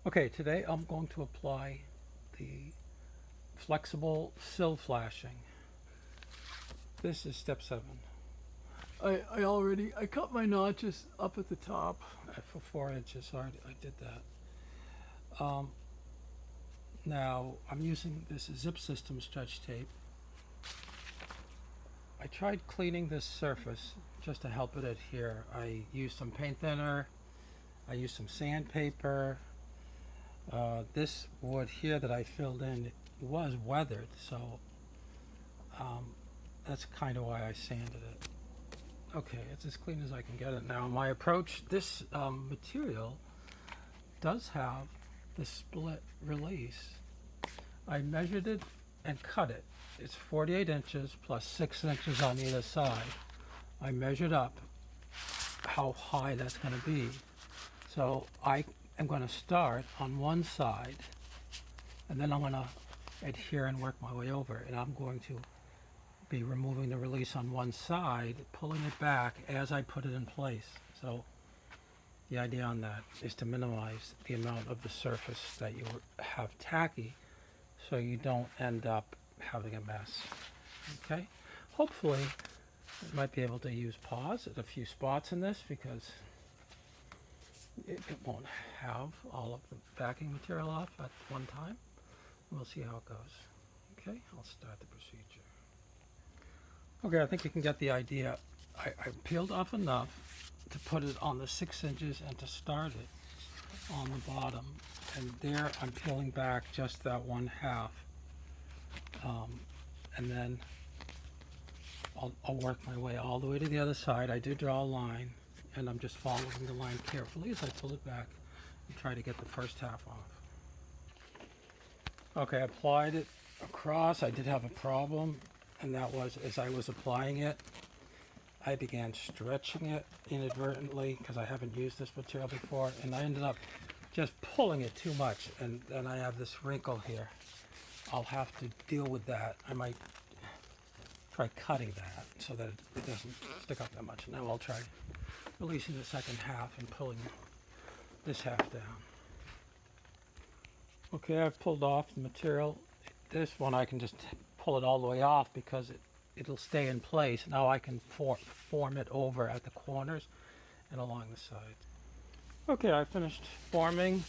Okay, today I'm going to apply the flexible sill flashing. This is step 7. I cut my notches up at the top for 4 inches. So I did that. Now I'm using this zip system stretch tape. I tried cleaning this surface just to help it adhere. I used some paint thinner. I used some sandpaper. This wood here that I filled in was weathered, so that's kind of why I sanded it. Okay, it's as clean as I can get it now. My approach, this material does have the split release. I measured it and cut it. It's 48 inches plus 6 inches on either side. I measured up how high that's going to be. So I am going to start on one side, and then I'm going to adhere and work my way over. And I'm going to be removing the release on one side, pulling it back as I put it in place. So the idea on that is to minimize the amount of the surface that you have tacky, so you don't end up having a mess. Okay, hopefully I might be able to use pause at a few spots in this, because it won't have all of the backing material off at one time. We'll see how it goes. Okay, I'll start the procedure. Okay, I think you can get the idea. I peeled off enough to put it on the 6 inches and to start it on the bottom. And there I'm peeling back just that 1/2. And then I'll work my way all the way to the other side. I did draw a line, and I'm just following the line carefully as I pull it back and try to get the first half off. Okay, I applied it across. I did have a problem, and that was, as I was applying it, I began stretching it inadvertently because I haven't used this material before, and I ended up just pulling it too much, and then I have this wrinkle here. I'll have to deal with that. I might try cutting that so that it doesn't stick up that much. Now I'll try releasing the second half and pulling this half down. Okay, I've pulled off the material. This one I can just pull it all the way off because it'll stay in place. Now I can form it over at the corners and along the sides. Okay, I finished forming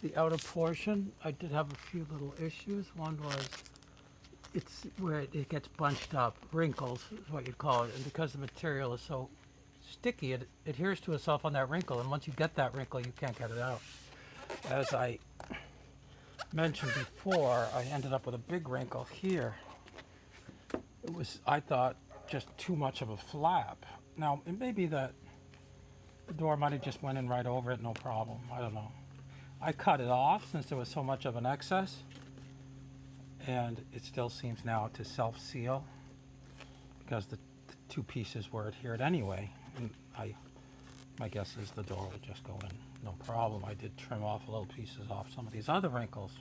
the outer portion. I did have a few little issues. One was it's where it gets bunched up. Wrinkles is what you'd call it. And because the material is so sticky, it adheres to itself on that wrinkle. And once you get that wrinkle, you can't get it out. As I mentioned before, I ended up with a big wrinkle here. It was, I thought, just too much of a flap. Now, it may be that the door might have just went in right over it, no problem. I don't know. I cut it off since there was so much of an excess, and it still seems now to self-seal because the two pieces were adhered anyway. And my guess is the door would just go in, no problem. I did trim off little pieces off some of these other wrinkles.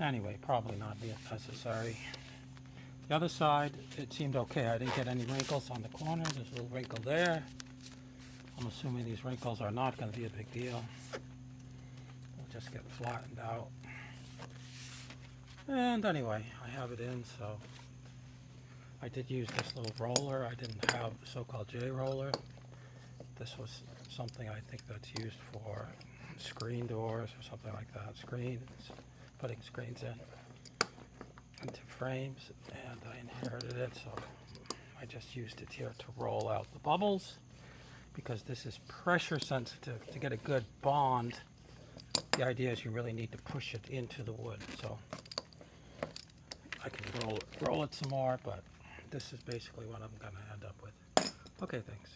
Anyway, probably not necessary. The other side, it seemed okay. I didn't get any wrinkles on the corner. There's a little wrinkle there. I'm assuming these wrinkles are not going to be a big deal. They'll just get flattened out. And anyway, I have it in, so I did use this little roller. I didn't have the so-called J roller. This was something I think that's used for screen doors or something like that. Screens, putting screens into frames, and I inherited it, so I just used it here to roll out the bubbles, because this is pressure sensitive. To get a good bond, the idea is you really need to push it into the wood. So I can roll it some more, but this is basically what I'm going to end up with. Okay, thanks.